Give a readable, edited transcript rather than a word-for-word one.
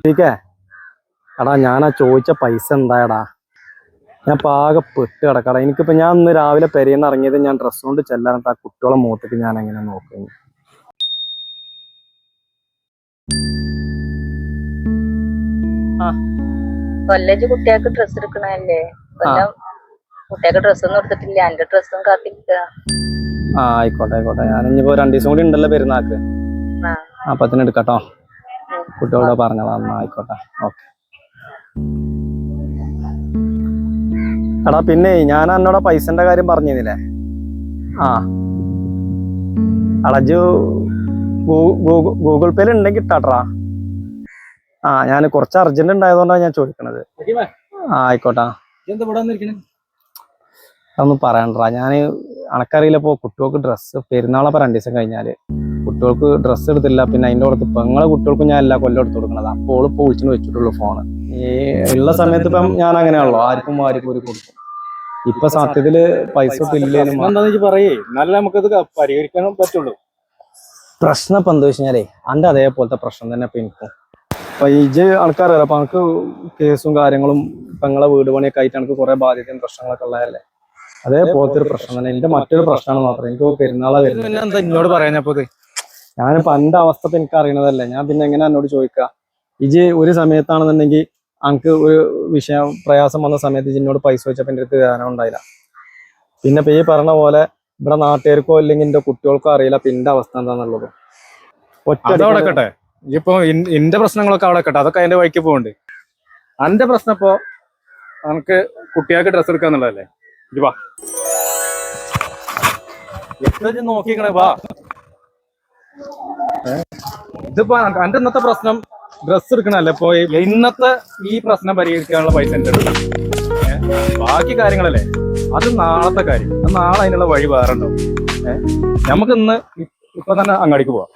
ടീക്കേ എടാ ഞാനാ ചോദിച്ച പൈസ എന്തായടാ? ഞാൻ പാകെ പെട്ട് കിടക്കടാ. എനിക്കിപ്പോ ഞാൻ ഇന്ന് രാവിലെ പെരേന്ന് ഇറങ്ങിയത് ഞാൻ ഡ്രസ്സ് കൊണ്ട് ചെല്ലാനിട്ട് ആ കുട്ടികളെ മുഖത്തേക്ക് ഞാൻ എങ്ങനെ നോക്കുന്നു? കൊല്ലേജ് കുട്ടികൾക്ക് ഡ്രസ്സ് എടുക്കണല്ലേ? കുട്ടികൾക്ക് ഡ്രസ്സൊന്നും എടുത്തിട്ടില്ല, എന്റെ ഡ്രസ്സും കാത്തിരിക്കുക. ആയിക്കോട്ടെ ആയിക്കോട്ടെ. ഞാനിപ്പോ 2 ദിവസം കൂടി ഉണ്ടല്ലോ പെരുന്നാക്ക്. അപ്പത്തിന് എടുക്കട്ടോ. കുട്ടികളോട് പറഞ്ഞതാ. ആയിക്കോട്ടെ, ഓക്കെ. എടാ പിന്നെ ഞാൻ എന്നോട് പൈസന്റെ കാര്യം പറഞ്ഞിരുന്നില്ലേ? അടജു ഗൂഗിൾ പേയിൽ ഉണ്ടെങ്കിൽ ഇട്ടാട്രാ. ഞാൻ കുറച്ച് അർജന്റ് ഉണ്ടായതുകൊണ്ടാണ് ഞാൻ ചോദിക്കണത്. ആയിക്കോട്ടെ. അതൊന്നും പറയണ്ടാ. ഞാൻ അണക്കറിയില്ലപ്പോ കുട്ടികൾക്ക് ഡ്രസ്സ് പെരുന്നാളപ്പോ 2 ദിവസം കഴിഞ്ഞാല് കുട്ടികൾക്ക് ഡ്രസ്സ് എടുത്തില്ല. പിന്നെ അതിന്റെ പുറത്ത് പെങ്ങളെ കുട്ടികൾക്കും ഞാൻ എല്ലാ കൊല്ലം എടുത്തു കൊടുക്കണത്. അപ്പോൾ ഇപ്പൊ വിളിച്ചു വെച്ചിട്ടുള്ളൂ ഫോണ്. ഈ ഉള്ള സമയത്ത് ഇപ്പം ഞാൻ അങ്ങനെയാണല്ലോ, ആർക്കും വാരിക്കൂരി കൊടുക്കും. ഇപ്പൊ സത്യത്തില് പൈസ എന്താന്ന് പറയേ, എന്നാലും നമുക്കത് പരിഹരിക്കാനും പറ്റുള്ളൂ. പ്രശ്നം ഇപ്പൊ എന്താ വെച്ച് കഴിഞ്ഞാലേ അന്റെ അതേപോലത്തെ പ്രശ്നം തന്നെ ഇപ്പൊ എനിക്കും. അപ്പൊ ഇജ് ആൾക്കാരല്ല, അപ്പൊ എനിക്ക് കേസും കാര്യങ്ങളും പെങ്ങളെ വീട് പണിയൊക്കെ ആയിട്ട് എനിക്ക് കുറെ ബാധ്യതയും പ്രശ്നങ്ങളൊക്കെ ഉള്ളതല്ലേ. അതേപോലത്തെ ഒരു പ്രശ്നം തന്നെ. എന്റെ മറ്റൊരു പ്രശ്നമാണ് മാത്രം. എനിക്ക് പെരുന്നാളെ വരുന്നത് എന്നോട് പറയാനപ്പോ ഞാനിപ്പോ എന്റെ അവസ്ഥ ഇപ്പൊ എനിക്ക് അറിയണതല്ലേ. ഞാൻ പിന്നെ എങ്ങനെ എന്നോട് ചോദിക്കുക? ഇജ് ഒരു സമയത്താണെന്നുണ്ടെങ്കിൽ എനിക്ക് ഒരു വിഷയം പ്രയാസം വന്ന സമയത്ത് എന്നോട് പൈസ വെച്ചപ്പോ എന്റെ അടുത്ത് ധ്യാനം ഉണ്ടായില്ല. പിന്നെ ഇപ്പൊ ഈ പറഞ്ഞ പോലെ ഇവിടെ നാട്ടുകാർക്കോ അല്ലെങ്കിൽ എന്റെ കുട്ടികൾക്കോ അറിയില്ല പിന്നെ അവസ്ഥ എന്താന്നുള്ളത്. ഒറ്റ ഇപ്പൊ എന്റെ പ്രശ്നങ്ങളൊക്കെ അവിടെ കേട്ടോ, അതൊക്കെ അതിന്റെ വഴിക്ക് പോകണ്ട്. എന്റെ പ്രശ്നം ഇപ്പൊ നമുക്ക് കുട്ടികൾക്ക് ഡ്രസ്സ് എടുക്കാന്നുള്ളതല്ലേ. നോക്കിക്കണേ വാ. ഇതിപ്പോ എന്റെ ഇന്നത്തെ പ്രശ്നം ഡ്രസ്സ് എടുക്കണല്ലേ. ഇപ്പൊ ഇന്നത്തെ ഈ പ്രശ്നം പരിഹരിക്കാനുള്ള പൈസ എന്റെ അടുത്ത്. ബാക്കി കാര്യങ്ങളല്ലേ അത് നാളത്തെ കാര്യം. അത് നാളെ അതിനുള്ള വഴി വേറെ ഉണ്ടാവും. നമുക്ക് ഇന്ന് ഇപ്പൊ തന്നെ അങ്ങാടിക്ക് പോവാം.